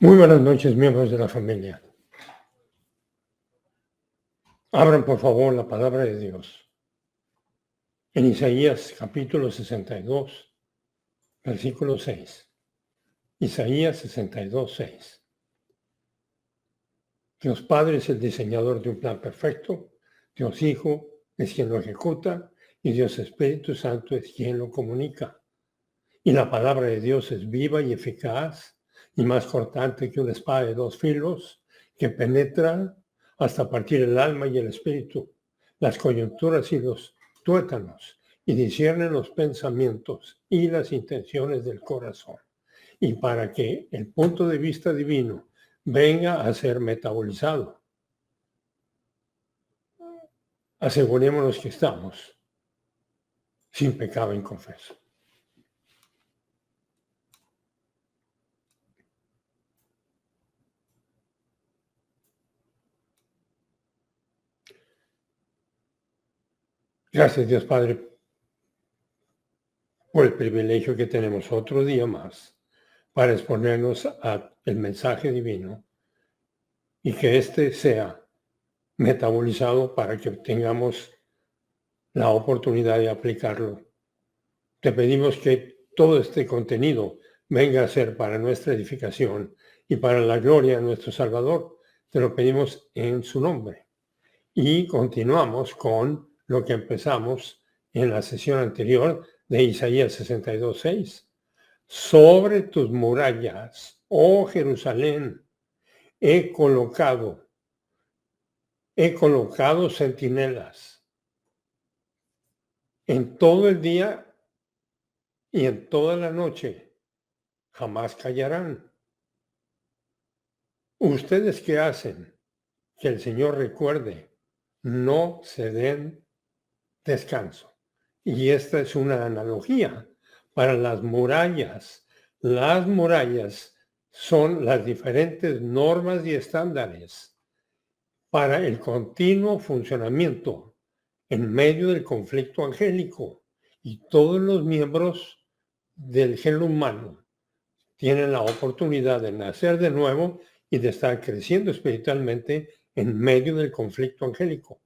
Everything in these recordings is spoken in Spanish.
Muy buenas noches, miembros de la familia. Abran por favor la palabra de Dios en Isaías capítulo 62, versículo 6. Isaías 62, 6. Dios Padre es el diseñador de un plan perfecto, Dios Hijo es quien lo ejecuta y Dios Espíritu Santo es quien lo comunica. Y la palabra de Dios es viva y eficaz y más cortante que una espada de dos filos que penetra hasta partir el alma y el espíritu, las coyunturas y los tuétanos, y discierne los pensamientos y las intenciones del corazón. Y para que el punto de vista divino venga a ser metabolizado, asegurémonos que estamos sin pecado inconfeso. Gracias, Dios Padre, por el privilegio que tenemos otro día más para exponernos al mensaje divino y que éste sea metabolizado para que tengamos la oportunidad de aplicarlo. Te pedimos que todo este contenido venga a ser para nuestra edificación y para la gloria de nuestro Salvador. Te lo pedimos en su nombre. Y continuamos con lo que empezamos en la sesión anterior de Isaías 62, 6. Sobre tus murallas, oh Jerusalén, he colocado centinelas en todo el día y en toda la noche. Jamás callarán. Ustedes que hacen que el Señor recuerde, no se den descanso. Y esta es una analogía para las murallas. Las murallas son las diferentes normas y estándares para el continuo funcionamiento en medio del conflicto angélico. Y todos los miembros del género humano tienen la oportunidad de nacer de nuevo y de estar creciendo espiritualmente en medio del conflicto angélico,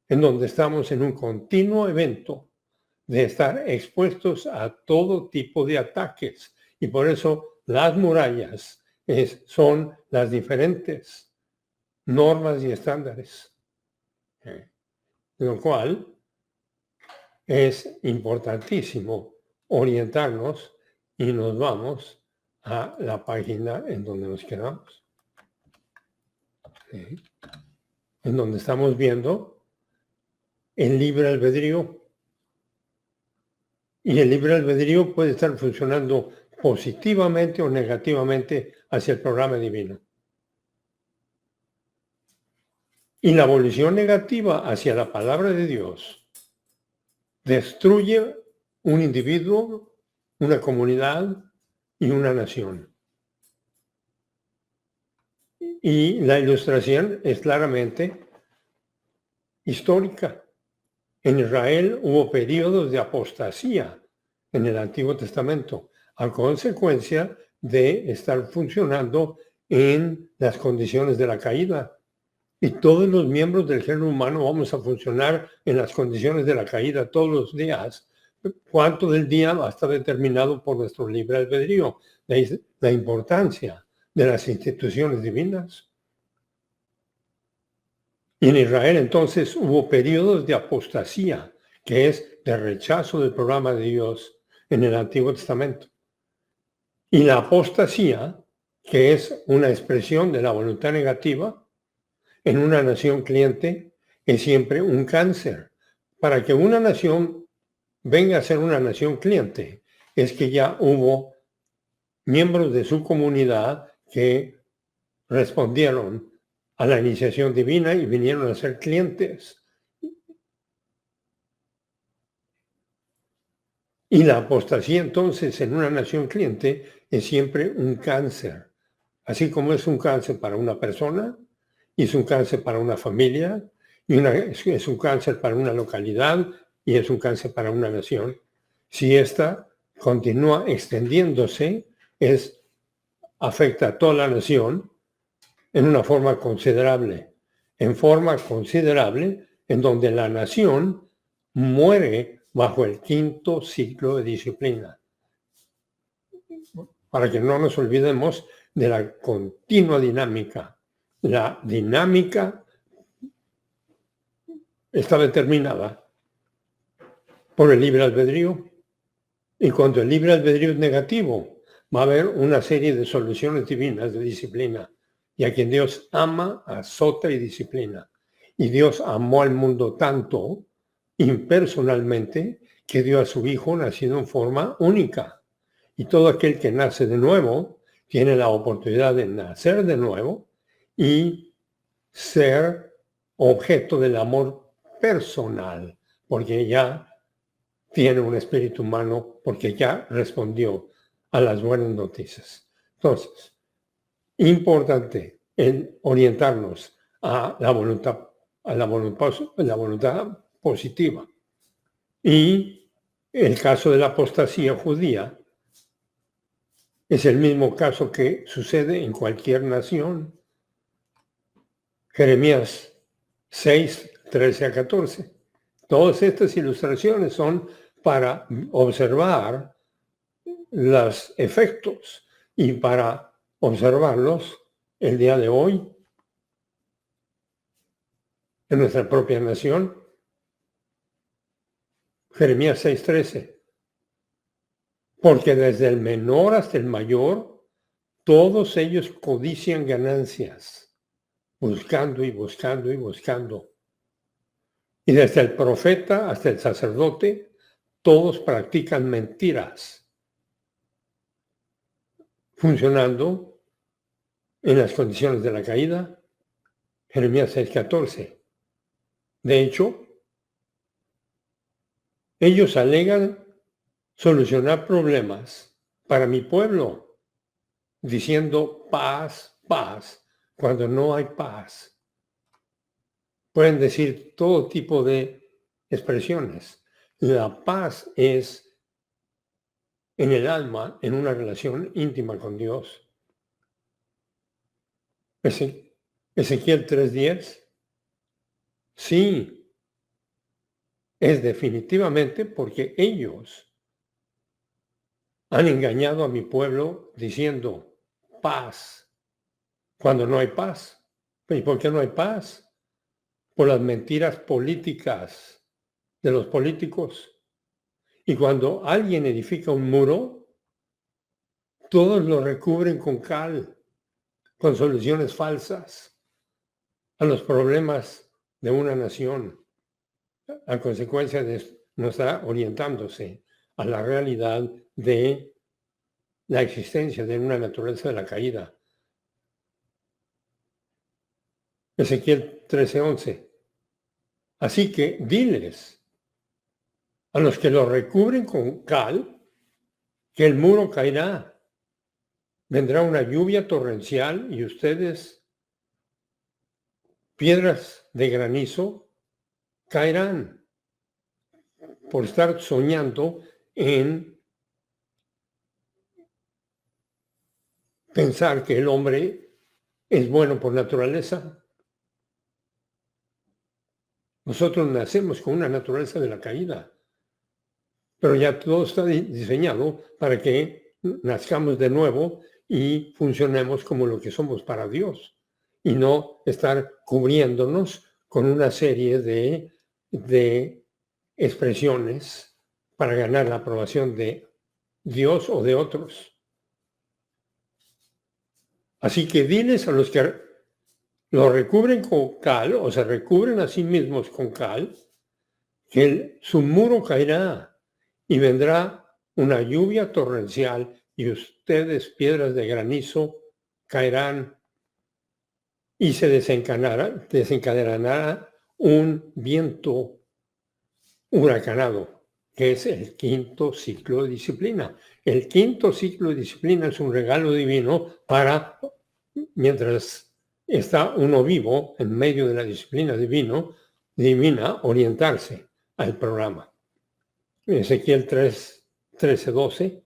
en donde estamos en un continuo evento de estar expuestos a todo tipo de ataques. Y por eso las murallas son las diferentes normas y estándares. Lo cual es importantísimo orientarnos y nos vamos a la página en donde nos quedamos. En donde estamos viendo el libre albedrío. Y el libre albedrío puede estar funcionando positivamente o negativamente hacia el programa divino. Y la abolición negativa hacia la palabra de Dios destruye un individuo, una comunidad y una nación. Y la ilustración es claramente histórica. En Israel hubo periodos de apostasía en el Antiguo Testamento a consecuencia de estar funcionando en las condiciones de la caída. Y todos los miembros del género humano vamos a funcionar en las condiciones de la caída todos los días. ¿Cuánto del día va a estar determinado por nuestro libre albedrío? La importancia de las instituciones divinas. Y en Israel entonces hubo periodos de apostasía, que es de rechazo del programa de Dios en el Antiguo Testamento. Y la apostasía, que es una expresión de la voluntad negativa, en una nación cliente es siempre un cáncer. Para que una nación venga a ser una nación cliente, es que ya hubo miembros de su comunidad que respondieron a la iniciación divina y vinieron a ser clientes. Y la apostasía entonces en una nación cliente es siempre un cáncer. Así como es un cáncer para una persona, y es un cáncer para una familia, y es un cáncer para una localidad, y es un cáncer para una nación. Si esta continúa extendiéndose, es afecta a toda la nación en una forma considerable, en donde la nación muere bajo el quinto ciclo de disciplina. Para que no nos olvidemos de la continua dinámica. La dinámica está determinada por el libre albedrío, y cuando el libre albedrío es negativo, va a haber una serie de soluciones divinas de disciplina. Y a quien Dios ama, azota y disciplina. Y Dios amó al mundo tanto, impersonalmente, que dio a su Hijo nacido en forma única. Y todo aquel que nace de nuevo tiene la oportunidad de nacer de nuevo y ser objeto del amor personal, porque ya tiene un espíritu humano, porque ya respondió a las buenas noticias. Entonces, importante en orientarnos a la voluntad, la voluntad positiva. Y el caso de la apostasía judía es el mismo caso que sucede en cualquier nación. Jeremías 6, 13 a 14. Todas estas ilustraciones son para observar los efectos y para observarlos el día de hoy en nuestra propia nación. Jeremías 6:13. Porque desde el menor hasta el mayor, todos ellos codician ganancias, buscando y buscando y buscando. Y desde el profeta hasta el sacerdote, todos practican mentiras, funcionando en las condiciones de la caída. Jeremías 6:14. De hecho, ellos alegan solucionar problemas para mi pueblo, diciendo paz, paz, cuando no hay paz. Pueden decir todo tipo de expresiones. La paz es en el alma, en una relación íntima con Dios. Ezequiel 3:10. Sí, es definitivamente porque ellos han engañado a mi pueblo diciendo paz, cuando no hay paz. ¿Y por qué no hay paz? Por las mentiras políticas de los políticos. Y cuando alguien edifica un muro, todos lo recubren con cal, con soluciones falsas a los problemas de una nación. A consecuencia de esto, no está orientándose a la realidad de la existencia de una naturaleza de la caída. Ezequiel 13:11. Así que diles a los que lo recubren con cal que el muro caerá. Vendrá una lluvia torrencial y ustedes, piedras de granizo, caerán por estar soñando en pensar que el hombre es bueno por naturaleza. Nosotros nacemos con una naturaleza de la caída, pero ya todo está diseñado para que nazcamos de nuevo y funcionemos como lo que somos para Dios y no estar cubriéndonos con una serie de expresiones para ganar la aprobación de Dios o de otros. Así que diles a los que lo recubren con cal o se recubren a sí mismos con cal, que su muro caerá y vendrá una lluvia torrencial y ustedes, piedras de granizo, caerán y se desencadenará un viento huracanado, que es el quinto ciclo de disciplina. El quinto ciclo de disciplina es un regalo divino para, mientras está uno vivo en medio de la disciplina divina, orientarse al programa. Ezequiel 3:13-12.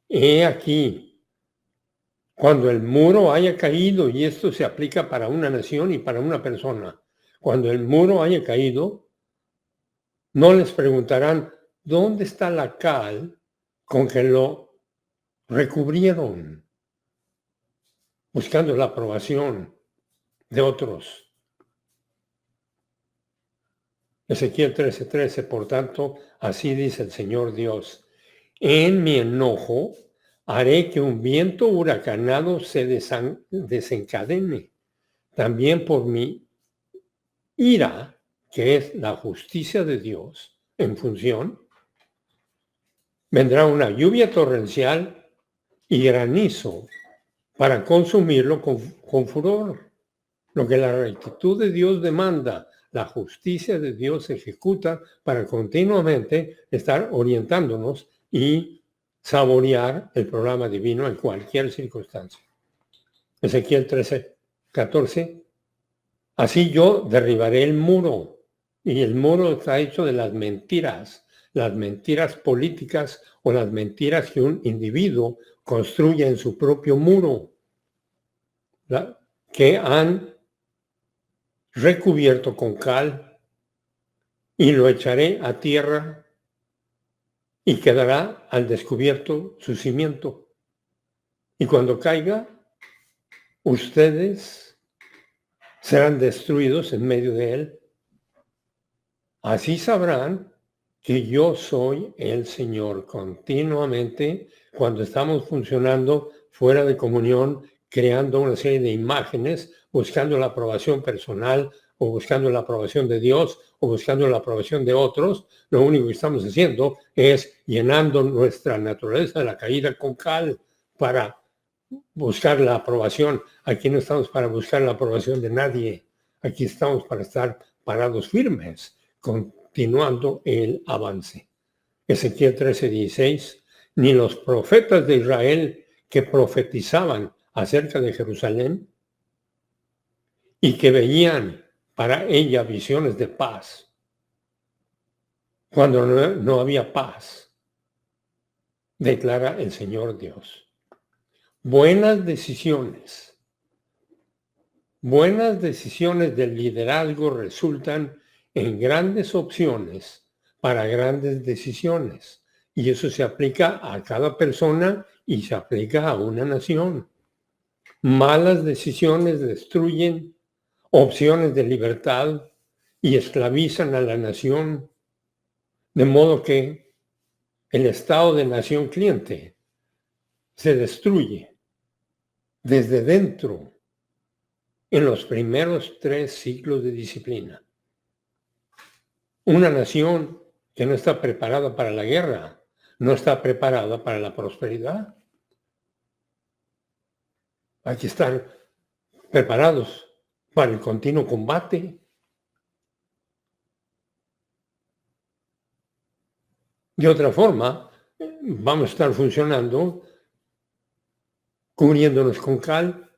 He aquí Cuando el muro haya caído, y esto se aplica para una nación y para una persona, cuando el muro haya caído, no les preguntarán, ¿dónde está la cal con que lo recubrieron? Buscando la aprobación de otros. Ezequiel 13:13, por tanto, así dice el Señor Dios, en mi enojo haré que un viento huracanado se desencadene. También por mi ira, que es la justicia de Dios en función, vendrá una lluvia torrencial y granizo para consumirlo con furor. Lo que la rectitud de Dios demanda, la justicia de Dios ejecuta para continuamente estar orientándonos y saborear el programa divino en cualquier circunstancia. Ezequiel 13:14. Así yo derribaré el muro, y el muro está hecho de las mentiras políticas o las mentiras que un individuo construye en su propio muro, que han recubierto con cal, y lo echaré a tierra y quedará al descubierto su cimiento. Y cuando caiga, ustedes serán destruidos en medio de él. Así sabrán que yo soy el Señor continuamente cuando estamos funcionando fuera de comunión, creando una serie de imágenes, buscando la aprobación personal o buscando la aprobación de Dios o buscando la aprobación de otros. Lo único que estamos haciendo es llenando nuestra naturaleza de la caída con cal para buscar la aprobación. Aquí no estamos para buscar la aprobación de nadie. Aquí estamos para estar parados firmes, continuando el avance. Ezequiel 13:16, ni los profetas de Israel que profetizaban acerca de Jerusalén y que veían para ella visiones de paz, cuando no había paz, declara el Señor Dios. Buenas decisiones del liderazgo resultan en grandes opciones para grandes decisiones. Y eso se aplica a cada persona y se aplica a una nación. Malas decisiones destruyen opciones de libertad y esclavizan a la nación, de modo que el estado de nación cliente se destruye desde dentro en los primeros 3 ciclos de disciplina. Una nación que no está preparada para la guerra, no está preparada para la prosperidad. Hay que estar preparados para el continuo combate. De otra forma, vamos a estar funcionando cubriéndonos con cal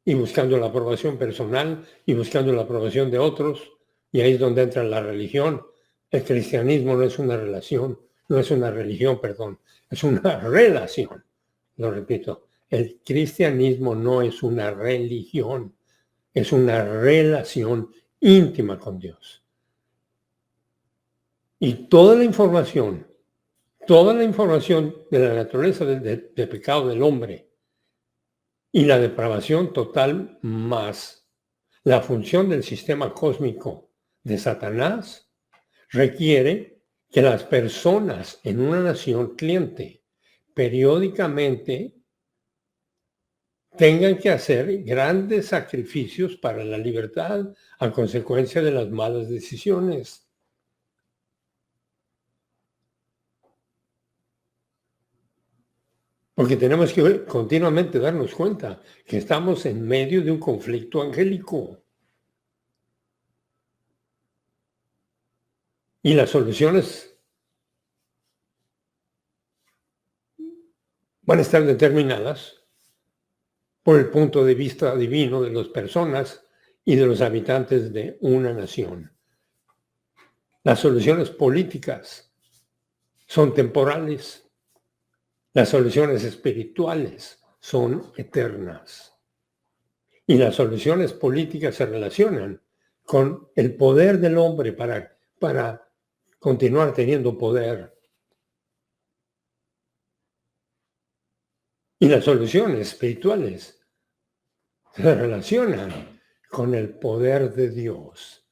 y buscando la aprobación personal y buscando la aprobación de otros. Y ahí es donde entra la religión. El cristianismo no es una relación, no es una religión, perdón, es una relación. Lo repito, el cristianismo no es una religión, es una relación íntima con Dios. Y toda la información de la naturaleza del pecado del hombre y la depravación total más la función del sistema cósmico de Satanás requiere que las personas en una nación cliente periódicamente tengan que hacer grandes sacrificios para la libertad a consecuencia de las malas decisiones. Porque tenemos que continuamente darnos cuenta que estamos en medio de un conflicto angélico. Y las soluciones van a estar determinadas por el punto de vista divino de las personas y de los habitantes de una nación. Las soluciones políticas son temporales. Las soluciones espirituales son eternas. Y las soluciones políticas se relacionan con el poder del hombre para continuar teniendo poder. Y las soluciones espirituales se relacionan con el poder de Dios.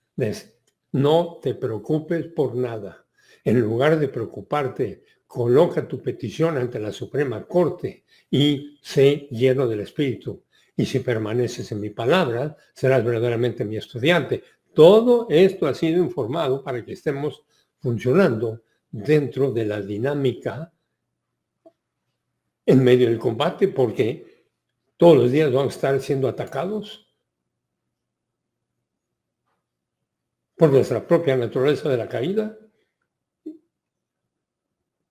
No te preocupes por nada. En lugar de preocuparte, coloca tu petición ante la Suprema Corte y sé lleno del Espíritu. Y si permaneces en mi palabra, serás verdaderamente mi estudiante. Todo esto ha sido informado para que estemos funcionando dentro de la dinámica en medio del combate, porque todos los días vamos a estar siendo atacados por nuestra propia naturaleza de la caída,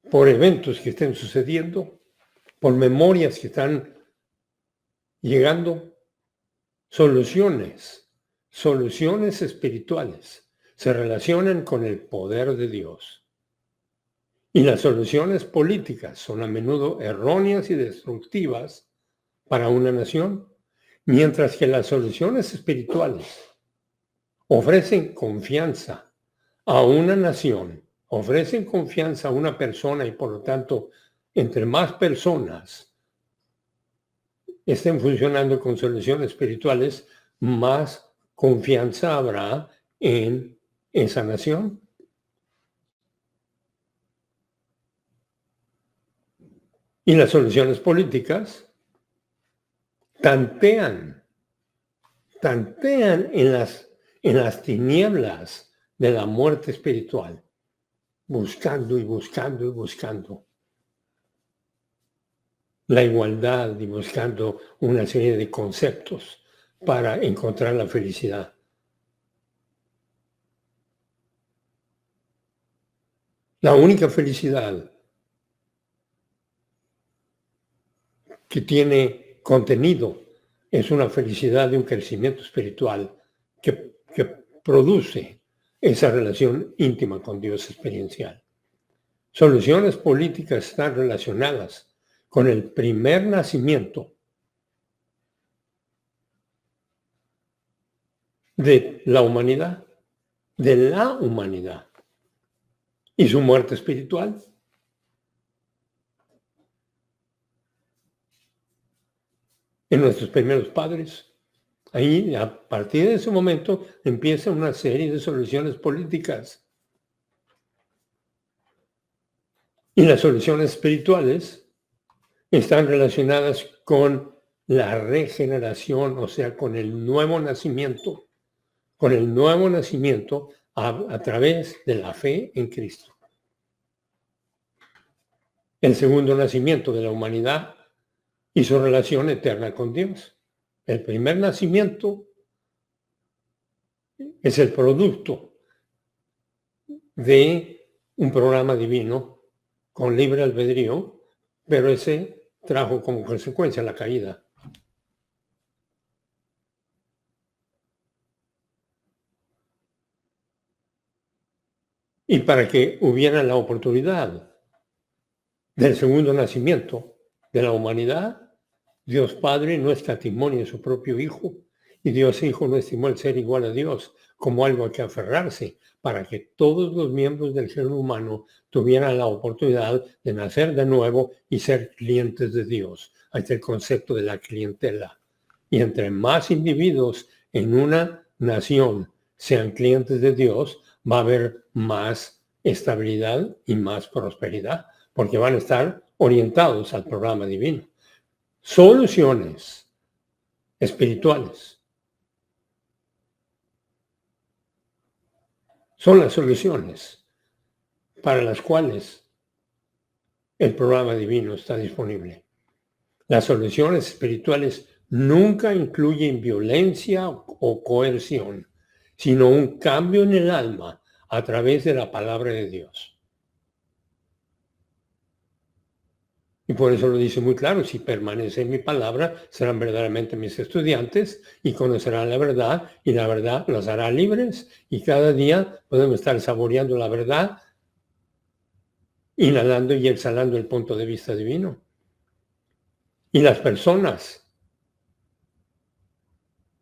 por eventos que estén sucediendo, por memorias que están llegando, soluciones espirituales se relacionan con el poder de Dios. Y las soluciones políticas son a menudo erróneas y destructivas para una nación, mientras que las soluciones espirituales ofrecen confianza a una nación, ofrecen confianza a una persona y por lo tanto, entre más personas estén funcionando con soluciones espirituales, más confianza habrá en esa nación. Y las soluciones políticas tantean en las tinieblas de la muerte espiritual, buscando y buscando y buscando la igualdad y buscando una serie de conceptos para encontrar la felicidad. La única felicidad que tiene contenido es una felicidad de un crecimiento espiritual que produce esa relación íntima con Dios experiencial. Soluciones políticas están relacionadas con el primer nacimiento de la humanidad, y su muerte espiritual. En nuestros primeros padres. Ahí, a partir de ese momento, empieza una serie de soluciones políticas. Y las soluciones espirituales están relacionadas con la regeneración, o sea, con el nuevo nacimiento, a través de la fe en Cristo. El segundo nacimiento de la humanidad y su relación eterna con Dios. El primer nacimiento es el producto de un programa divino con libre albedrío, pero ese trajo como consecuencia la caída. Y para que hubiera la oportunidad del segundo nacimiento de la humanidad, Dios Padre no escatimó ni a su propio Hijo, y Dios Hijo no estimó el ser igual a Dios como algo a que aferrarse, para que todos los miembros del género humano tuvieran la oportunidad de nacer de nuevo y ser clientes de Dios. Ahí está el concepto de la clientela. Y entre más individuos en una nación sean clientes de Dios, va a haber más estabilidad y más prosperidad, porque van a estar orientados al programa divino. Soluciones espirituales son las soluciones para las cuales el programa divino está disponible. Las soluciones espirituales nunca incluyen violencia o coerción, sino un cambio en el alma a través de la palabra de Dios. Y por eso lo dice muy claro: si permanece en mi palabra, serán verdaderamente mis estudiantes y conocerán la verdad, y la verdad los hará libres. Y cada día podemos estar saboreando la verdad, inhalando y exhalando el punto de vista divino. Y las personas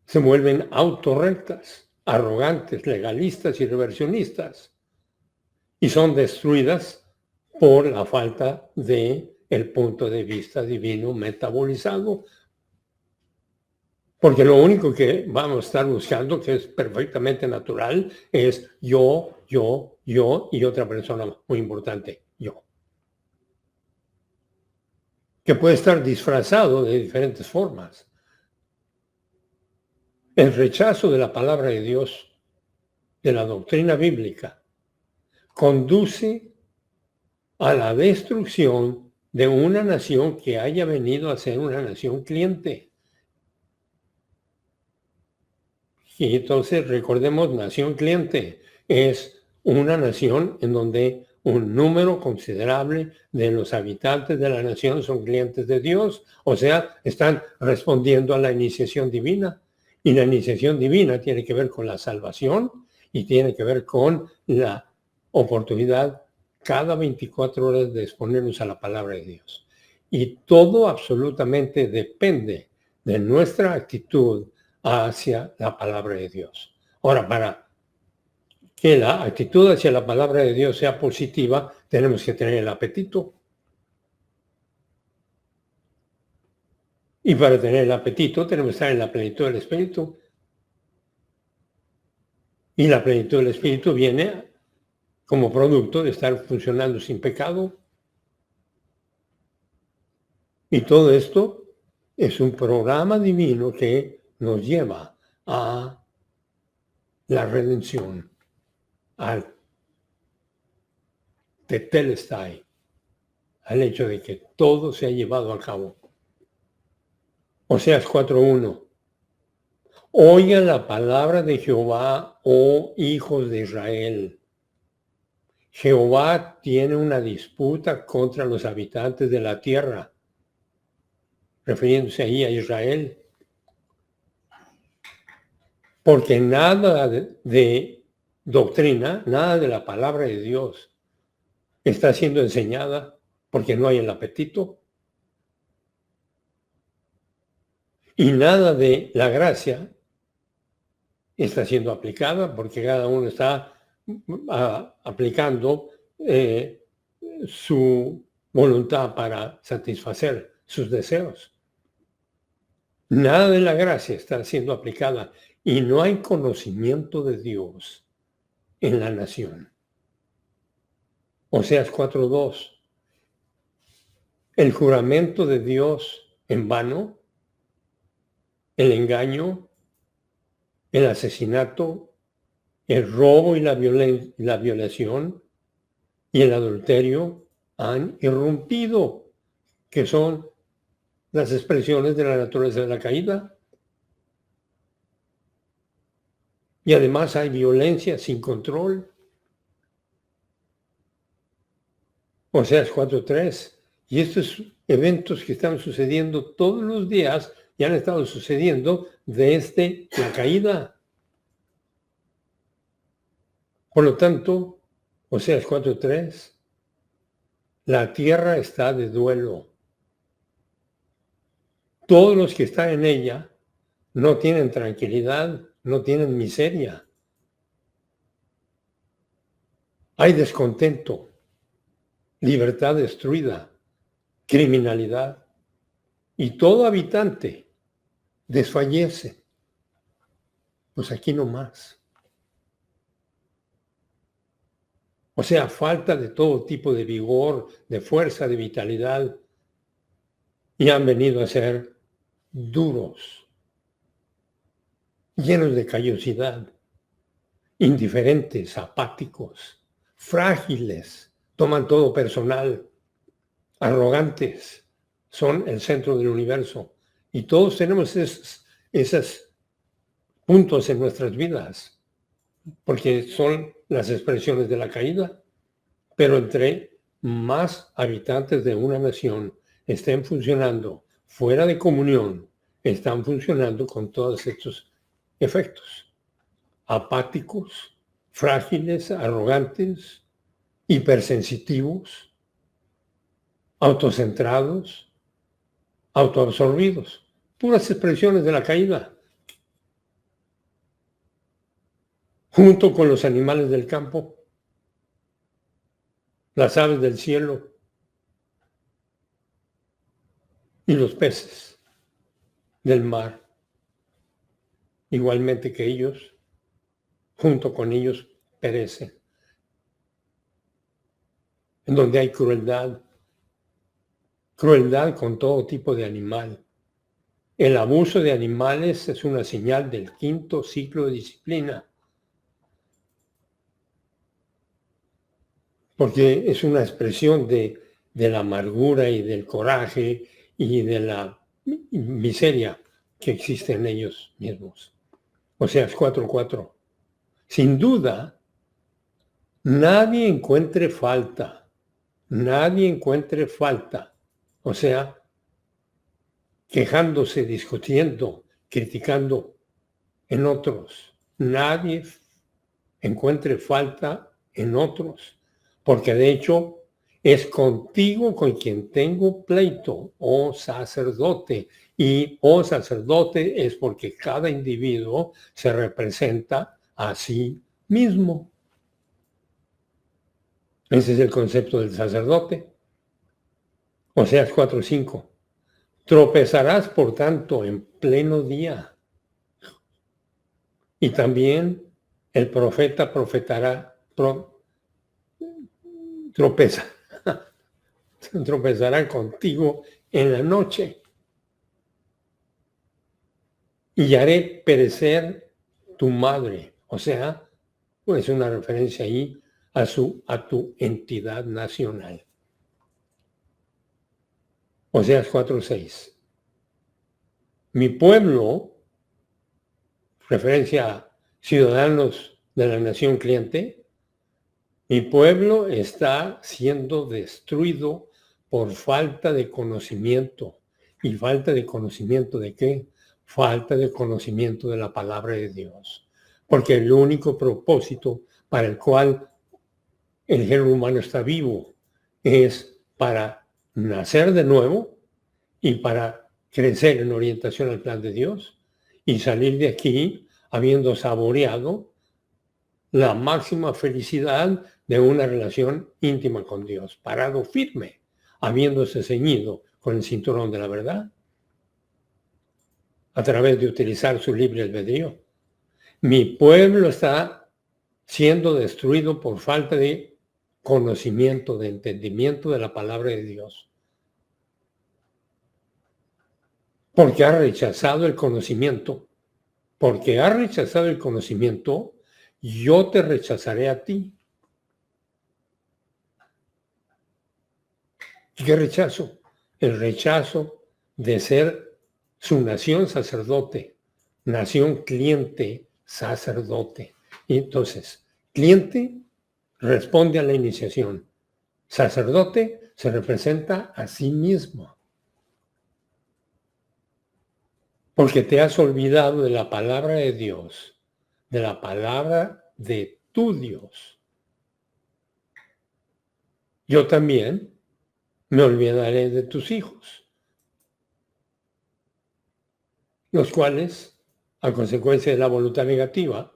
se vuelven autorrectas, arrogantes, legalistas y reversionistas. Y son destruidas por la falta de el punto de vista divino metabolizado. Porque lo único que vamos a estar buscando, que es perfectamente natural, es yo y otra persona muy importante, yo. Que puede estar disfrazado de diferentes formas. El rechazo de la palabra de Dios, de la doctrina bíblica, conduce a la destrucción de una nación que haya venido a ser una nación cliente. Y entonces recordemos, nación cliente es una nación en donde un número considerable de los habitantes de la nación son clientes de Dios, o sea, están respondiendo a la iniciación divina. Y la iniciación divina tiene que ver con la salvación y tiene que ver con la oportunidad cada 24 horas de exponernos a la palabra de Dios. Y todo absolutamente depende de nuestra actitud hacia la palabra de Dios. Ahora, para que la actitud hacia la palabra de Dios sea positiva, tenemos que tener el apetito. Y para tener el apetito tenemos que estar en la plenitud del Espíritu. Y la plenitud del Espíritu viene como producto de estar funcionando sin pecado. Y todo esto es un programa divino que nos lleva a la redención, al tetelestai, al hecho de que todo se ha llevado a cabo. Oseas 4:1. Oigan la palabra de Jehová, oh hijos de Israel. Jehová tiene una disputa contra los habitantes de la tierra, refiriéndose ahí a Israel. Porque nada de doctrina, nada de la palabra de Dios está siendo enseñada porque no hay el apetito. Y nada de la gracia está siendo aplicada porque cada uno está aplicando su voluntad para satisfacer sus deseos. Nada de la gracia está siendo aplicada y no hay conocimiento de Dios en la nación. Oseas 4:2. El juramento de Dios en vano, el engaño, el asesinato, el robo y la violación y el adulterio han irrumpido, que son las expresiones de la naturaleza de la caída. Y además hay violencia sin control. Oseas 4:3. Y estos eventos que están sucediendo todos los días ya han estado sucediendo desde la caída. Por lo tanto, Oseas 4:3, la tierra está de duelo. Todos los que están en ella no tienen tranquilidad, no tienen miseria. Hay descontento, libertad destruida, criminalidad. Y todo habitante desfallece. Pues aquí no más. O sea, falta de todo tipo de vigor, de fuerza, de vitalidad. Y han venido a ser duros, llenos de callosidad, indiferentes, apáticos, frágiles, toman todo personal, arrogantes, son el centro del universo. Y todos tenemos esos puntos en nuestras vidas, porque son las expresiones de la caída. Pero entre más habitantes de una nación estén funcionando fuera de comunión, están funcionando con todos estos efectos. Apáticos, frágiles, arrogantes, hipersensitivos, autocentrados, autoabsorbidos, puras expresiones de la caída, junto con los animales del campo, las aves del cielo y los peces del mar, igualmente que ellos, junto con ellos, perecen. En donde hay crueldad con todo tipo de animal. El abuso de animales es una señal del quinto ciclo de disciplina, porque es una expresión de la amargura y del coraje y de la miseria que existe en ellos mismos. Oseas 4:4. Sin duda, nadie encuentre falta. O sea, quejándose, discutiendo, criticando en otros. Nadie encuentre falta en otros, porque de hecho es contigo con quien tengo pleito, oh sacerdote. Y oh sacerdote es porque cada individuo se representa a sí mismo. Ese es el concepto del sacerdote. Oseas 4:5. Tropezarás, por tanto, en pleno día. Y también el profeta tropezará contigo en la noche. Y haré perecer tu madre. O sea, es una referencia ahí a tu entidad nacional. Oseas 4:6. Mi pueblo, referencia a ciudadanos de la nación cliente, mi pueblo está siendo destruido por falta de conocimiento. ¿Y falta de conocimiento de qué? Falta de conocimiento de la palabra de Dios. Porque el único propósito para el cual el género humano está vivo es para nacer de nuevo y para crecer en orientación al plan de Dios y salir de aquí habiendo saboreado la máxima felicidad de una relación íntima con Dios, parado firme, habiéndose ceñido con el cinturón de la verdad, a través de utilizar su libre albedrío. Mi pueblo está siendo destruido por falta de conocimiento, de entendimiento de la palabra de Dios. Porque ha rechazado el conocimiento. Porque ha rechazado el conocimiento, yo te rechazaré a ti. ¿Y qué rechazo? El rechazo de ser su nación sacerdote, nación cliente sacerdote. Y entonces, cliente responde a la iniciación. Sacerdote se representa a sí mismo. Porque te has olvidado de la palabra de Dios, de la palabra de tu Dios. Yo también me olvidaré de tus hijos, los cuales, a consecuencia de la voluntad negativa,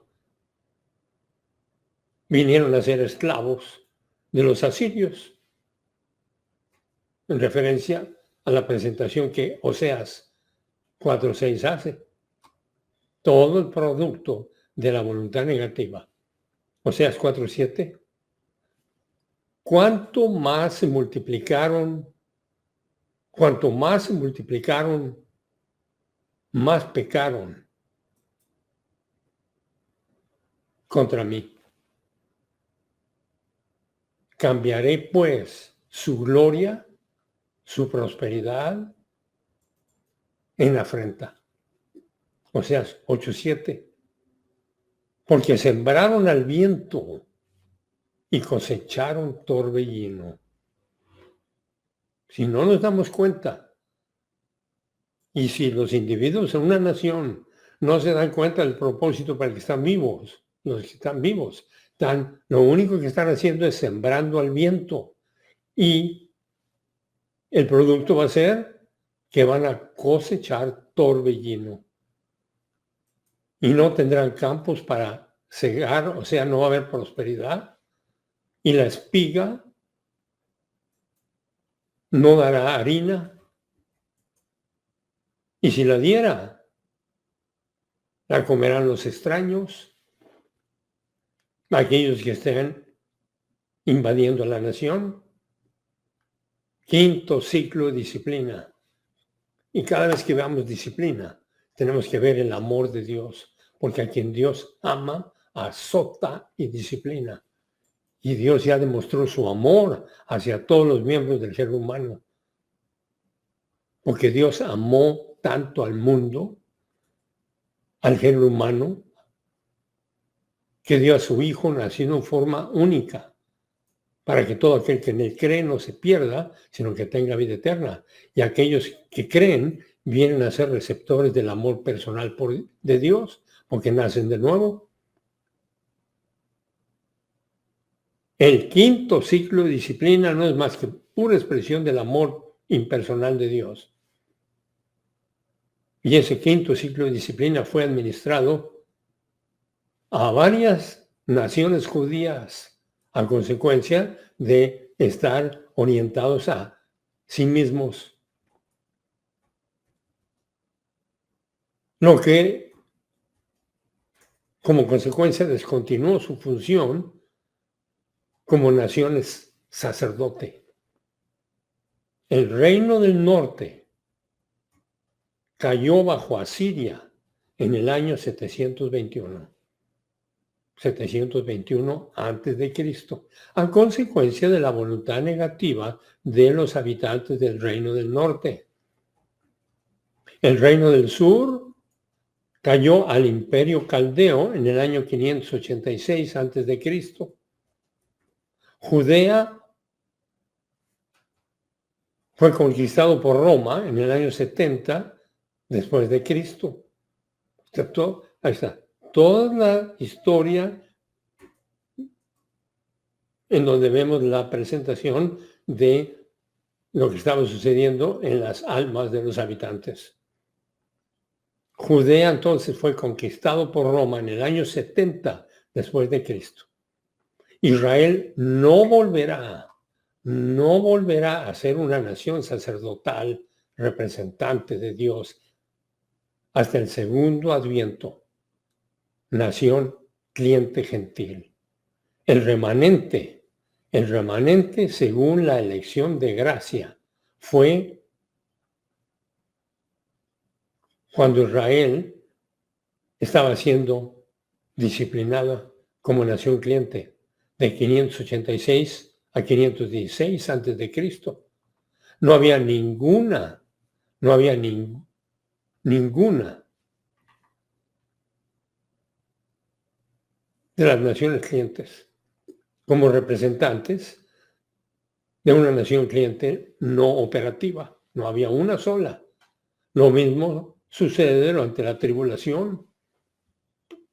vinieron a ser esclavos de los asirios, en referencia a la presentación que Oseas 4:6 hace. Todo el producto de la voluntad negativa. Oseas 4:7. Cuanto más se multiplicaron, más pecaron contra mí. Cambiaré pues su gloria, su prosperidad en afrenta. Oseas 8:7. Porque sembraron al viento y cosecharon torbellino. Si no nos damos cuenta, y si los individuos en una nación no se dan cuenta del propósito para el que están vivos, los que están vivos, lo único que están haciendo es sembrando al viento. Y el producto va a ser que van a cosechar torbellino y no tendrán campos para cegar, o sea, no va a haber prosperidad, y la espiga no dará harina, y si la diera, la comerán los extraños, aquellos que estén invadiendo la nación. Quinto ciclo de disciplina. Y cada vez que veamos disciplina, tenemos que ver el amor de Dios, porque a quien Dios ama, azota y disciplina. Y Dios ya demostró su amor hacia todos los miembros del género humano, porque Dios amó tanto al mundo, al género humano, que dio a su Hijo nacido en forma única, para que todo aquel que en él cree no se pierda, sino que tenga vida eterna. Y aquellos que creen vienen a ser receptores del amor personal de Dios, porque nacen de nuevo. El quinto ciclo de disciplina no es más que pura expresión del amor impersonal de Dios. Y ese quinto ciclo de disciplina fue administrado a varias naciones judías a consecuencia de estar orientados a sí mismos. Lo que como consecuencia descontinuó su función como naciones sacerdote. El reino del norte cayó bajo Asiria en el año 721. 721 a.C., a consecuencia de la voluntad negativa de los habitantes del reino del norte. El reino del sur cayó al imperio caldeo en el año 586 a.C. Judea fue conquistado por Roma en el año 70 después de Cristo. Ahí está. Toda la historia en donde vemos la presentación de lo que estaba sucediendo en las almas de los habitantes. Judea entonces fue conquistado por Roma en el año 70 después de Cristo. Israel no volverá a ser una nación sacerdotal representante de Dios hasta el segundo adviento. Nación cliente gentil. El remanente según la elección de gracia fue cuando Israel estaba siendo disciplinada como nación cliente de 586 a 516 antes de Cristo. No había ninguna de las naciones clientes como representantes de una nación cliente no operativa. No había una sola. Lo mismo sucede durante la tribulación.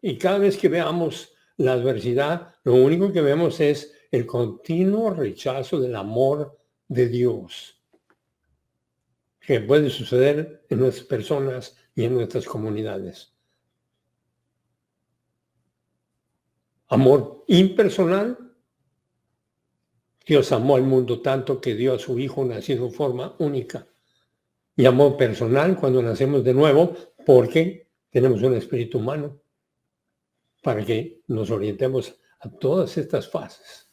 Y cada vez que veamos la adversidad, lo único que vemos es el continuo rechazo del amor de Dios, que puede suceder en nuestras personas y en nuestras comunidades. Amor impersonal. Dios amó al mundo tanto que dio a su Hijo nacido en forma única. Y amor personal cuando nacemos de nuevo, porque tenemos un espíritu humano, para que nos orientemos a todas estas fases.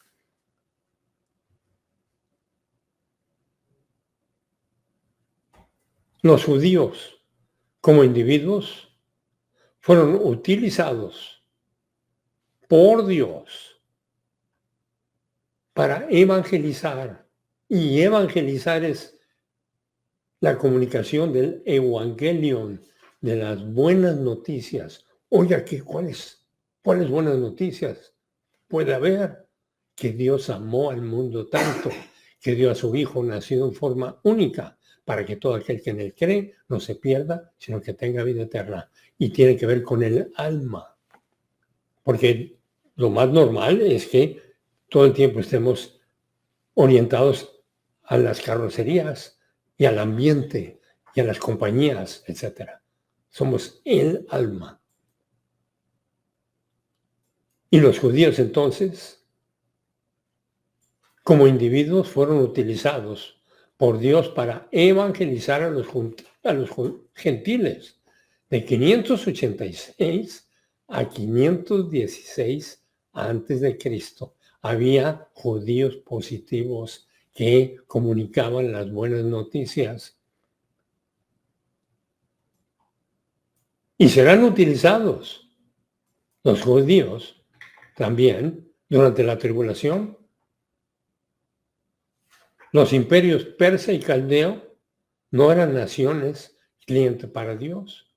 Los judíos, como individuos, fueron utilizados por Dios para evangelizar. Y evangelizar es la comunicación del evangelion, de las buenas noticias. Oiga, ¿cuáles buenas noticias puede haber? Que Dios amó al mundo tanto, que dio a su Hijo nacido en forma única, para que todo aquel que en él cree no se pierda, sino que tenga vida eterna. Y tiene que ver con el alma. Porque lo más normal es que todo el tiempo estemos orientados a las carrocerías y al ambiente y a las compañías, etc. Somos el alma. Y los judíos entonces, como individuos, fueron utilizados por Dios para evangelizar a los gentiles de 586 a 516 antes de Cristo. Había judíos positivos que comunicaban las buenas noticias. Y serán utilizados los judíos también durante la tribulación. Los imperios persa y caldeo no eran naciones cliente para Dios.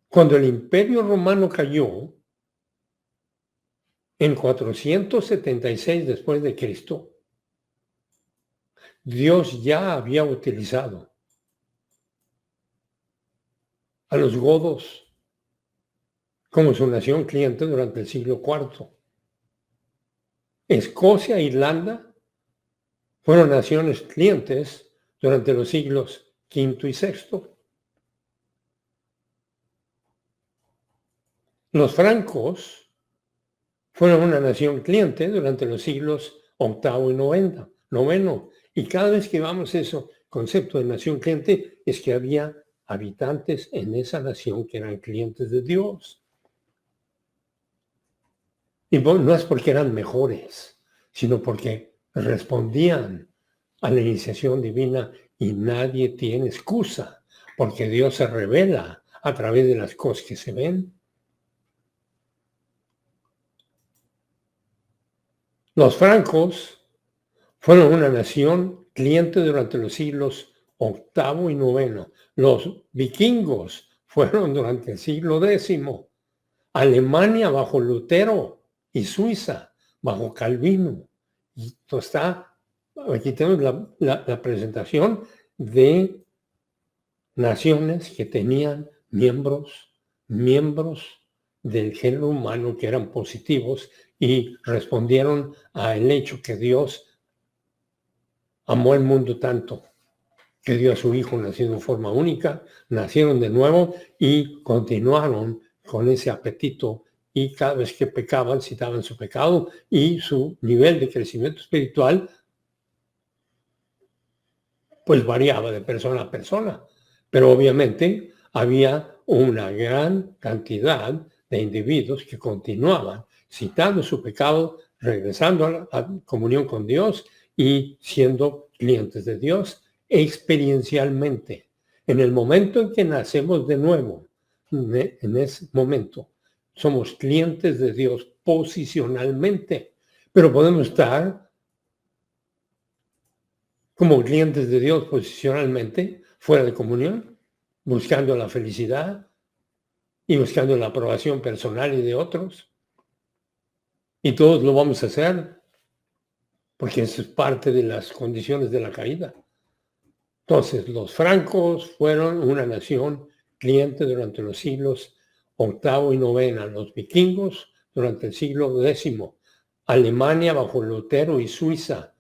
Cuando el imperio romano cayó en 476 después de Cristo, Dios ya había utilizado a los godos como su nación cliente durante el siglo IV. Escocia e Irlanda fueron naciones clientes durante los siglos V y VI. Los francos fueron una nación cliente durante los siglos VIII y IX. Y cada vez que vamos a ese concepto de nación cliente es que había habitantes en esa nación que eran clientes de Dios. Y no es porque eran mejores, sino porque respondían a la iniciación divina y nadie tiene excusa, porque Dios se revela a través de las cosas que se ven. Los francos fueron una nación cliente durante los siglos VIII y IX. Los vikingos fueron durante el siglo X. Alemania bajo Lutero y Suiza bajo Calvino. Y esto está, aquí tenemos la presentación de naciones que tenían miembros del género humano que eran positivos y respondieron al hecho que Dios amó el mundo tanto, que dio a su Hijo nacido en forma única, nacieron de nuevo y continuaron con ese apetito y cada vez que pecaban citaban su pecado y su nivel de crecimiento espiritual pues variaba de persona a persona, pero obviamente había una gran cantidad de individuos que continuaban citando su pecado, regresando a la comunión con Dios y siendo clientes de Dios experiencialmente. En el momento en que nacemos de nuevo, en ese momento, somos clientes de Dios posicionalmente, pero podemos estar como clientes de Dios posicionalmente, fuera de comunión, buscando la felicidad y buscando la aprobación personal y de otros. Y todos lo vamos a hacer, porque eso es parte de las condiciones de la caída. Entonces, los francos fueron una nación cliente durante los siglos VIII y IX, los vikingos durante el siglo X, Alemania bajo Lutero y Suiza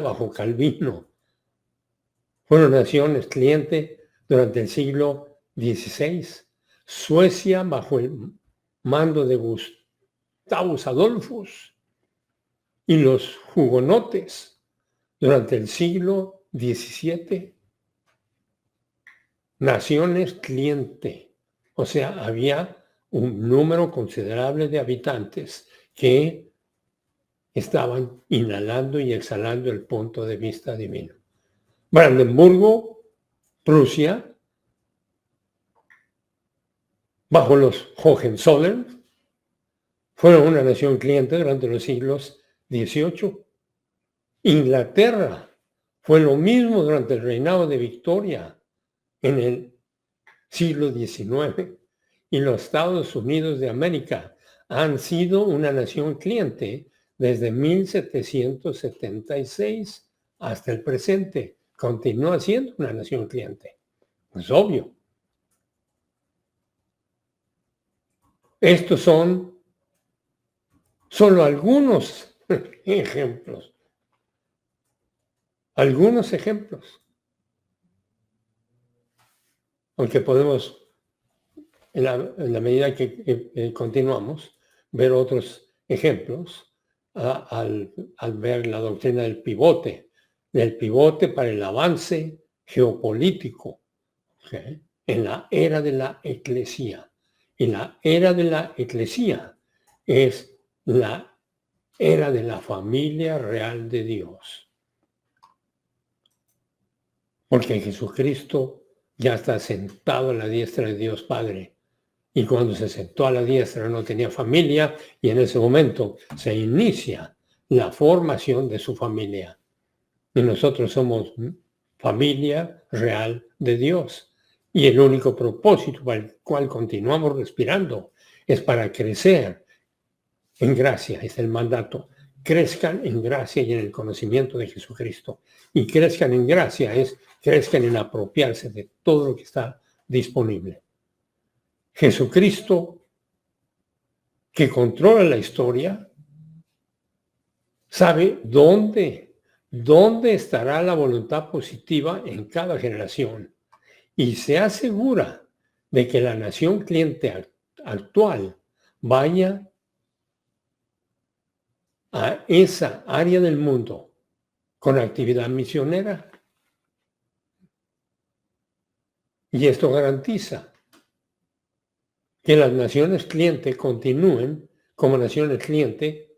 bajo Calvino. Fueron naciones cliente durante el siglo XVI. Suecia bajo el mando de Gustavus Adolphus y los hugonotes durante el siglo XVII. Naciones cliente. O sea, había un número considerable de habitantes que estaban inhalando y exhalando el punto de vista divino. Brandenburgo, Prusia, bajo los Hohenzollern, fueron una nación cliente durante los siglos XVIII. Inglaterra fue lo mismo durante el reinado de Victoria en el siglo XIX. Y los Estados Unidos de América han sido una nación cliente desde 1776 hasta el presente. Continúa siendo una nación cliente. Es obvio. Estos son solo algunos ejemplos. Algunos ejemplos, aunque podemos, en la medida que continuamos, ver otros ejemplos al ver la doctrina del pivote para el avance geopolítico, ¿okay?, en la era de la eclesía. Y la era de la eclesía es la era de la familia real de Dios. Porque Jesucristo ya está sentado a la diestra de Dios Padre. Y cuando se sentó a la diestra no tenía familia, y en ese momento se inicia la formación de su familia. Y nosotros somos familia real de Dios. Y el único propósito para el cual continuamos respirando es para crecer en gracia. Es el mandato. Crezcan en gracia y en el conocimiento de Jesucristo. Y crezcan en gracia crezcan en apropiarse de todo lo que está disponible. Jesucristo, que controla la historia, sabe dónde estará la voluntad positiva en cada generación y se asegura de que la nación cliente actual vaya a esa área del mundo con actividad misionera. Y esto garantiza que las naciones cliente continúen como naciones cliente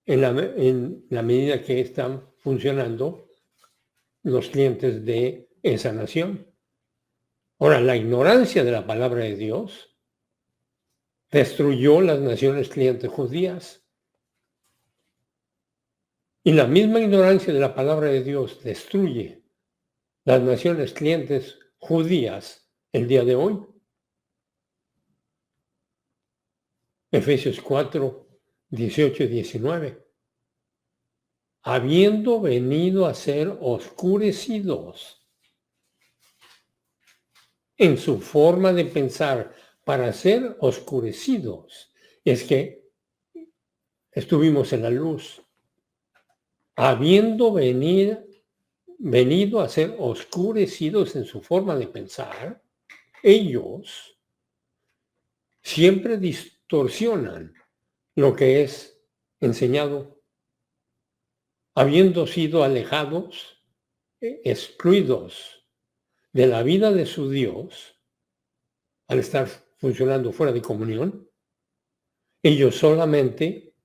en la medida que están funcionando los clientes de esa nación. Ahora, la ignorancia de la palabra de Dios destruyó las naciones clientes judías. Y la misma ignorancia de la palabra de Dios destruye las naciones clientes judías el día de hoy. Efesios 4, 18 y 19. Habiendo venido a ser oscurecidos en su forma de pensar, para ser oscurecidos, es que estuvimos en la luz. Habiendo venido a ser oscurecidos en su forma de pensar, ellos siempre distorsionan lo que es enseñado, habiendo sido alejados, excluidos de la vida de su Dios, al estar funcionando fuera de comunión. Ellos solamente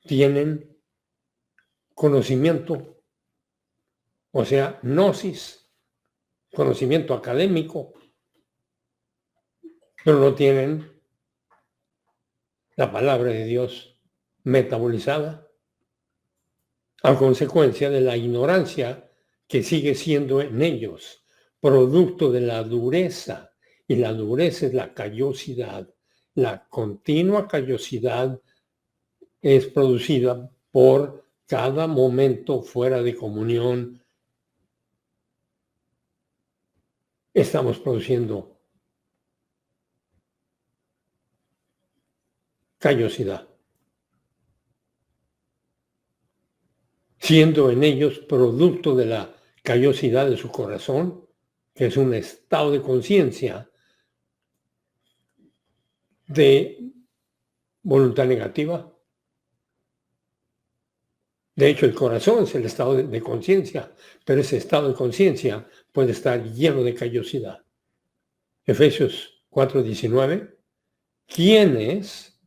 tienen conocimiento, o sea, gnosis, conocimiento académico, pero no tienen la palabra de Dios metabolizada, a consecuencia de la ignorancia que sigue siendo en ellos, producto de la dureza, y la dureza es la callosidad. La continua callosidad es producida por cada momento fuera de comunión. Estamos produciendo callosidad, siendo en ellos producto de la callosidad de su corazón, que es un estado de conciencia de voluntad negativa. De hecho, el corazón es el estado de conciencia, pero ese estado de conciencia puede estar lleno de callosidad. Efesios 4:19, quienes,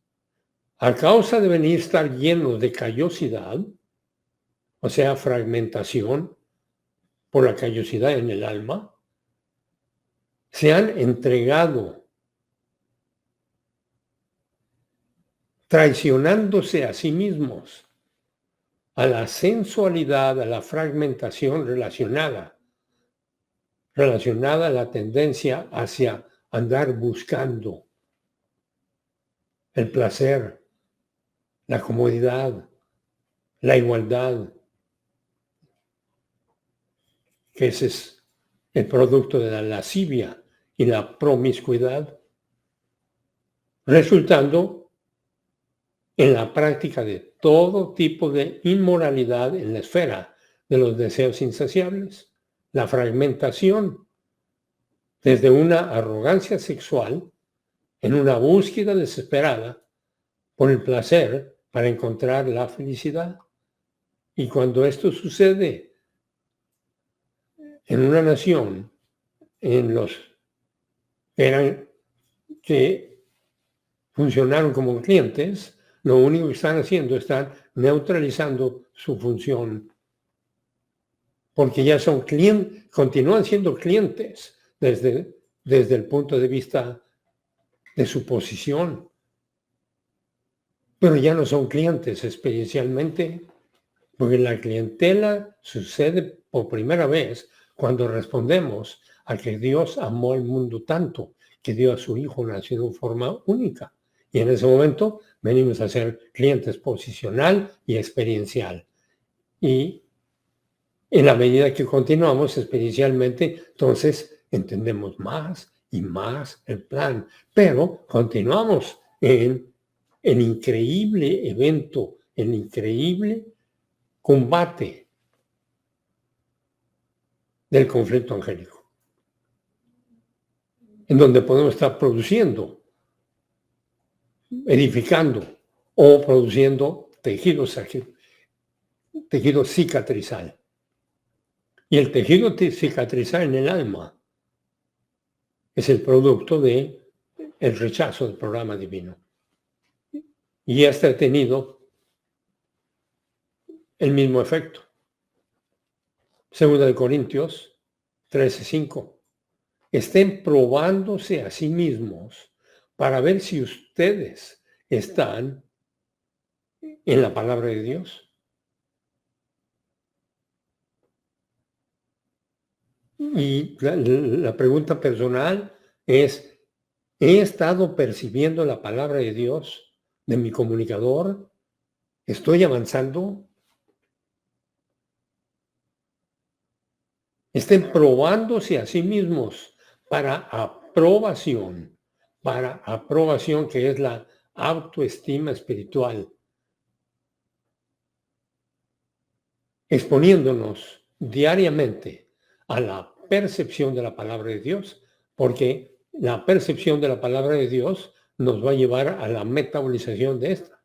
a causa de venir a estar llenos de callosidad, o sea, fragmentación por la callosidad en el alma, se han entregado, traicionándose a sí mismos, a la sensualidad, a la fragmentación relacionada a la tendencia hacia andar buscando el placer, la comodidad, la igualdad, que ese es el producto de la lascivia y la promiscuidad, resultando en la práctica de todo tipo de inmoralidad en la esfera de los deseos insaciables, la fragmentación, desde una arrogancia sexual en una búsqueda desesperada por el placer para encontrar la felicidad. Y cuando esto sucede en una nación, en los que funcionaron como clientes, lo único que están haciendo es neutralizando su función, porque ya son clientes, continúan siendo clientes desde el punto de vista de su posición, pero ya no son clientes experiencialmente, porque la clientela sucede por primera vez cuando respondemos a que Dios amó al mundo tanto que dio a su Hijo nacido en forma única. Y en ese momento venimos a ser clientes posicional y experiencial. Y en la medida que continuamos experiencialmente, entonces entendemos más y más el plan. Pero continuamos en el increíble evento, el increíble combate del conflicto angélico, en donde podemos estar produciendo, edificando o produciendo tejido cicatrizal. Y el tejido cicatrizal en el alma es el producto del rechazo del programa divino. Y este ha tenido el mismo efecto. Segunda de Corintios 13:5. Estén probándose a sí mismos para ver si ustedes están en la palabra de Dios. Y la pregunta personal es, ¿he estado percibiendo la palabra de Dios de mi comunicador? ¿Estoy avanzando? Estén probándose a sí mismos para aprobación que es la autoestima espiritual, exponiéndonos diariamente a la percepción de la palabra de Dios, porque la percepción de la palabra de Dios nos va a llevar a la metabolización de esta.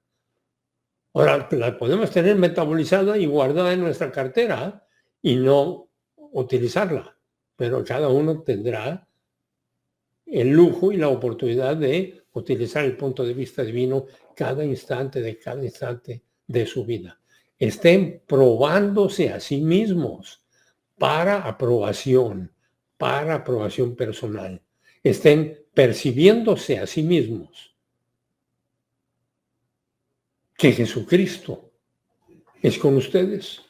Ahora, la podemos tener metabolizada y guardada en nuestra cartera y no utilizarla, pero cada uno tendrá el lujo y la oportunidad de utilizar el punto de vista divino cada instante de su vida. Estén probándose a sí mismos para aprobación personal. Estén percibiéndose a sí mismos que Jesucristo es con ustedes.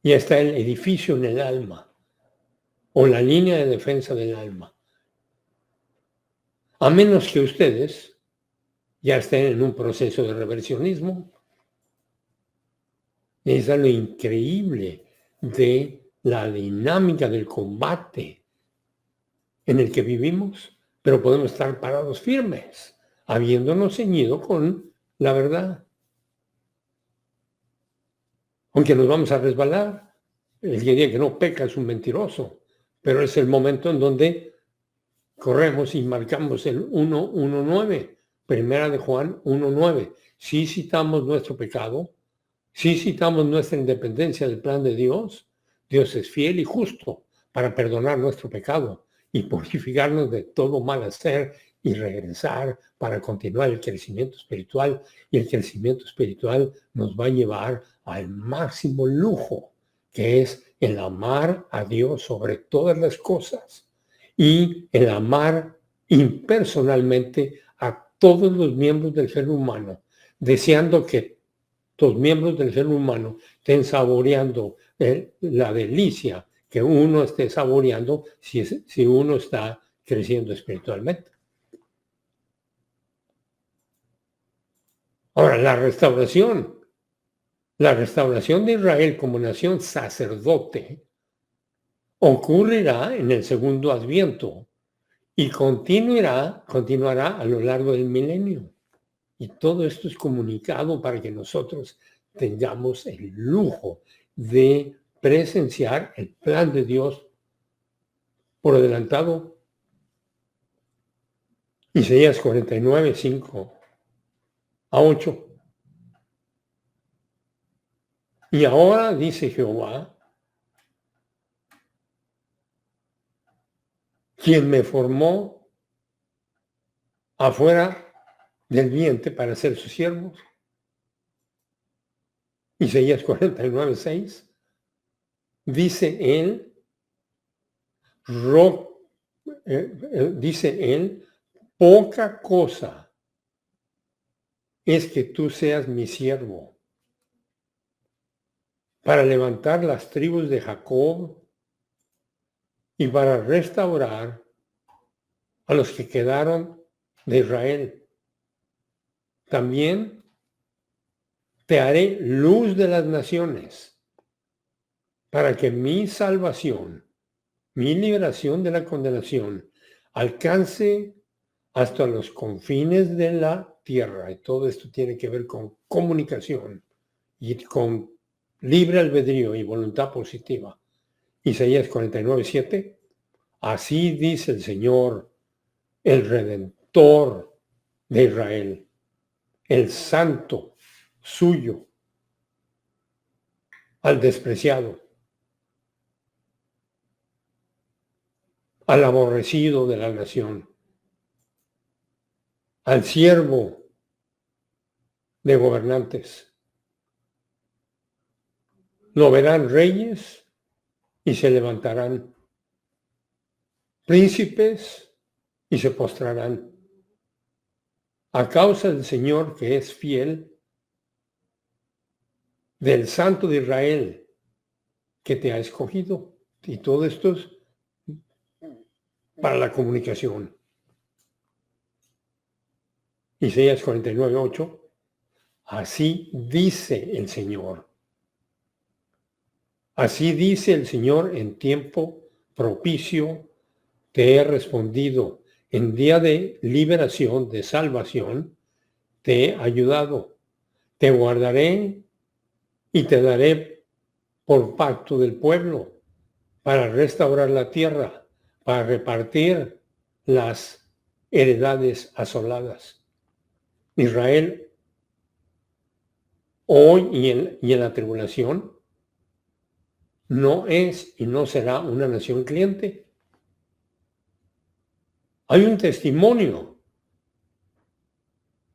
Ya está el edificio en el alma o la línea de defensa del alma. A menos que ustedes ya estén en un proceso de reversionismo. Es lo increíble de la dinámica del combate en el que vivimos, pero podemos estar parados firmes, habiéndonos ceñido con la verdad. Aunque nos vamos a resbalar, el que diga que no peca es un mentiroso, pero es el momento en donde corremos y marcamos el 1:19, primera de Juan 1:9. Si citamos nuestro pecado, si citamos nuestra independencia del plan de Dios, Dios es fiel y justo para perdonar nuestro pecado y purificarnos de todo mal hacer y regresar para continuar el crecimiento espiritual. Y el crecimiento espiritual nos va a llevar al máximo lujo, que es el amar a Dios sobre todas las cosas y el amar impersonalmente a todos los miembros del ser humano, deseando que los miembros del ser humano estén saboreando la delicia que uno esté saboreando si uno está creciendo espiritualmente. Ahora, la restauración de Israel como nación sacerdote ocurrirá en el segundo adviento y continuará a lo largo del milenio. Y todo esto es comunicado para que nosotros tengamos el lujo de presenciar el plan de Dios por adelantado. Isaías 49, 5 a 8. Y ahora dice Jehová, quien me formó afuera del vientre para ser su siervo. Isaías 49, 6. Dice él, dice él, poca cosa es que tú seas mi siervo para levantar las tribus de Jacob y para restaurar a los que quedaron de Israel. También te haré luz de las naciones para que mi salvación, mi liberación de la condenación, alcance hasta los confines de la tierra. Y todo esto tiene que ver con comunicación y con libre albedrío y voluntad positiva. Isaías 49, 7. Así dice el Señor, el Redentor de Israel, el Santo suyo, al despreciado, al aborrecido de la nación, al siervo de gobernantes. Lo verán reyes y se levantarán, príncipes y se postrarán. A causa del Señor que es fiel, del Santo de Israel que te ha escogido. Y todo esto es para la comunicación. Isaías 49, 8. Así dice el Señor. Así dice el Señor en tiempo propicio, te he respondido. En día de liberación, de salvación, te he ayudado. Te guardaré y te daré por pacto del pueblo para restaurar la tierra, para repartir las heredades asoladas. Israel, hoy y en la tribulación, no es y no será una nación cliente. Hay un testimonio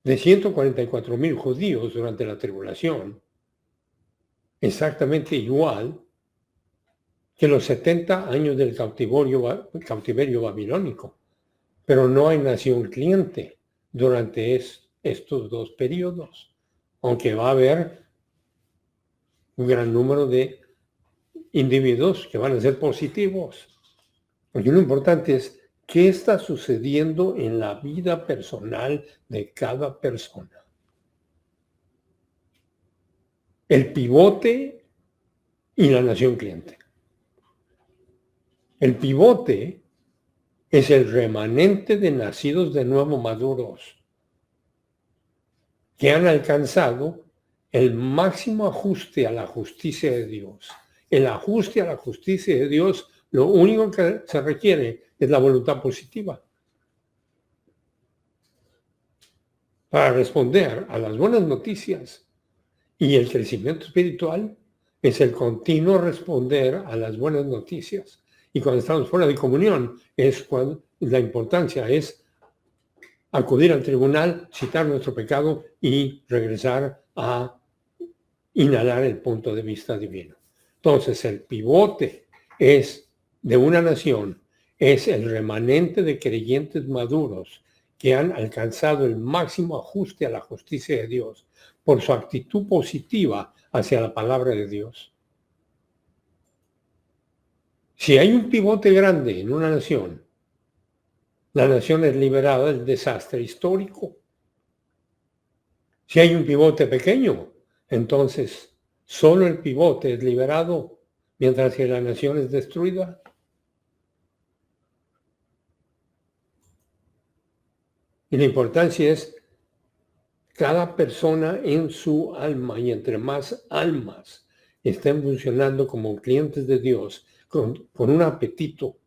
de 144,000 judíos durante la tribulación, exactamente igual que los 70 años del cautiverio babilónico. Pero no hay nación cliente durante estos dos periodos, aunque va a haber un gran número de individuos que van a ser positivos. Porque lo importante es qué está sucediendo en la vida personal de cada persona. El pivote y la nación cliente. El pivote es el remanente de nacidos de nuevo maduros que han alcanzado el máximo ajuste a la justicia de Dios. El ajuste a la justicia de Dios, lo único que se requiere es la voluntad positiva para responder a las buenas noticias. Y el crecimiento espiritual es el continuo responder a las buenas noticias. Y cuando estamos fuera de comunión es cuando la importancia es acudir al tribunal, citar nuestro pecado y regresar a inhalar el punto de vista divino. Entonces, el pivote es de una nación, es el remanente de creyentes maduros que han alcanzado el máximo ajuste a la justicia de Dios por su actitud positiva hacia la palabra de Dios. Si hay un pivote grande en una nación, la nación es liberada del desastre histórico. Si hay un pivote pequeño, entonces solo el pivote es liberado, mientras que la nación es destruida. Y la importancia es cada persona en su alma, y entre más almas estén funcionando como clientes de Dios, con un apetito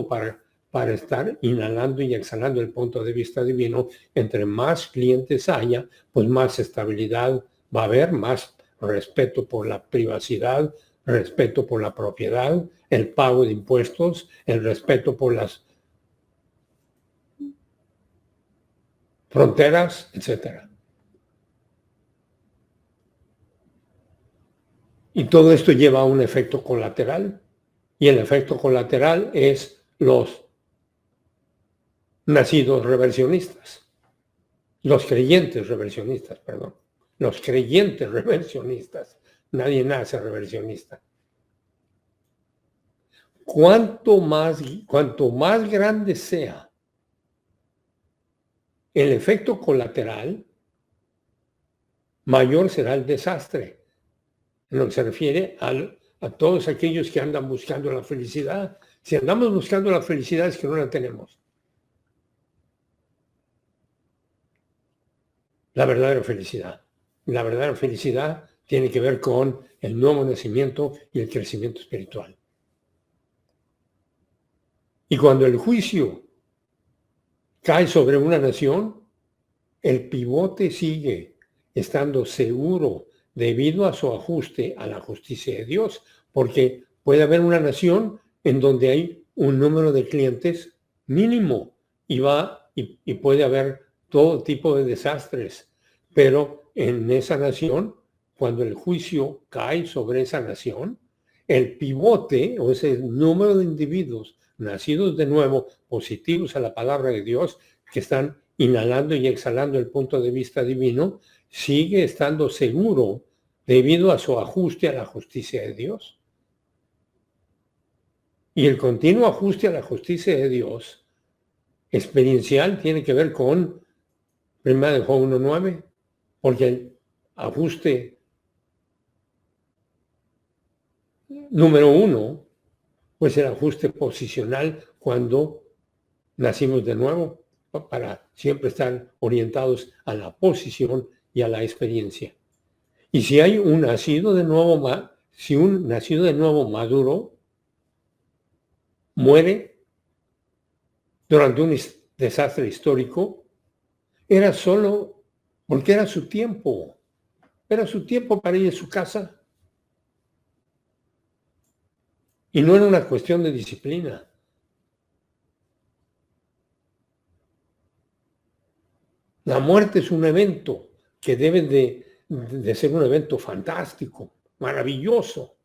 para estar inhalando y exhalando el punto de vista divino, entre más clientes haya, pues más estabilidad va a haber, más respeto por la privacidad, respeto por la propiedad, el pago de impuestos, el respeto por las fronteras, etcétera. Y todo esto lleva a un efecto colateral, y el efecto colateral es los nacidos reversionistas, los creyentes reversionistas, perdón, los creyentes reversionistas. Nadie nace reversionista. Cuanto más grande sea el efecto colateral, mayor será el desastre, en lo que se refiere a todos aquellos que andan buscando la felicidad. Si andamos buscando la felicidad es que no la tenemos. La verdadera felicidad. La verdadera felicidad tiene que ver con el nuevo nacimiento y el crecimiento espiritual. Y cuando el juicio cae sobre una nación, el pivote sigue estando seguro debido a su ajuste a la justicia de Dios, porque puede haber una nación en donde hay un número de clientes mínimo y puede haber todo tipo de desastres, pero en esa nación, cuando el juicio cae sobre esa nación, el pivote o ese número de individuos nacidos de nuevo, positivos a la palabra de Dios, que están inhalando y exhalando el punto de vista divino, sigue estando seguro debido a su ajuste a la justicia de Dios. Y el continuo ajuste a la justicia de Dios experiencial tiene que ver con 1 Juan 1:9, porque el ajuste número uno, pues el ajuste posicional cuando nacimos de nuevo, para siempre estar orientados a la posición y a la experiencia. Y si hay un nacido de nuevo, si un nacido de nuevo maduro muere durante un desastre histórico, era solo porque era su tiempo para ir a su casa. Y no era una cuestión de disciplina. La muerte es un evento que debe de ser un evento fantástico, maravilloso.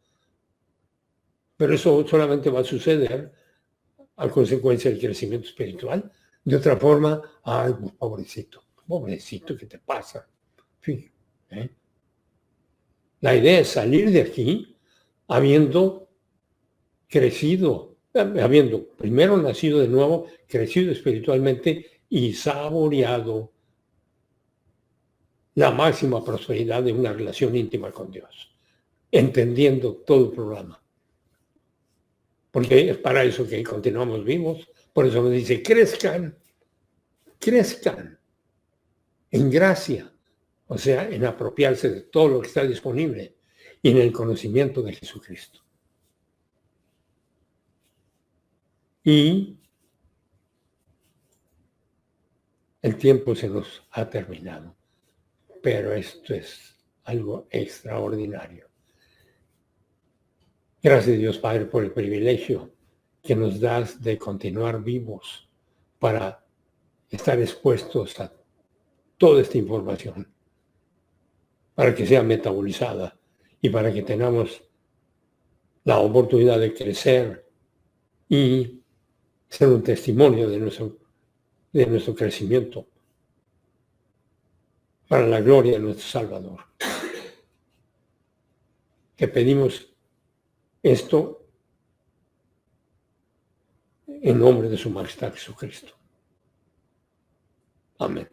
Pero eso solamente va a suceder a consecuencia del crecimiento espiritual. De otra forma, ay, pobrecito, ¿qué te pasa? Sí, ¿eh? La idea es salir de aquí habiendo crecido, habiendo primero nacido de nuevo, crecido espiritualmente y saboreado la máxima prosperidad de una relación íntima con Dios, entendiendo todo el programa. Porque es para eso que continuamos vivos. Por eso me dice, crezcan en gracia, o sea, en apropiarse de todo lo que está disponible y en el conocimiento de Jesucristo. Y el tiempo se nos ha terminado, pero esto es algo extraordinario. Gracias Dios Padre por el privilegio que nos das de continuar vivos para estar expuestos a toda esta información, para que sea metabolizada y para que tengamos la oportunidad de crecer y ser un testimonio de nuestro crecimiento para la gloria de nuestro Salvador. Te pedimos esto en nombre de su majestad Jesucristo. Amén.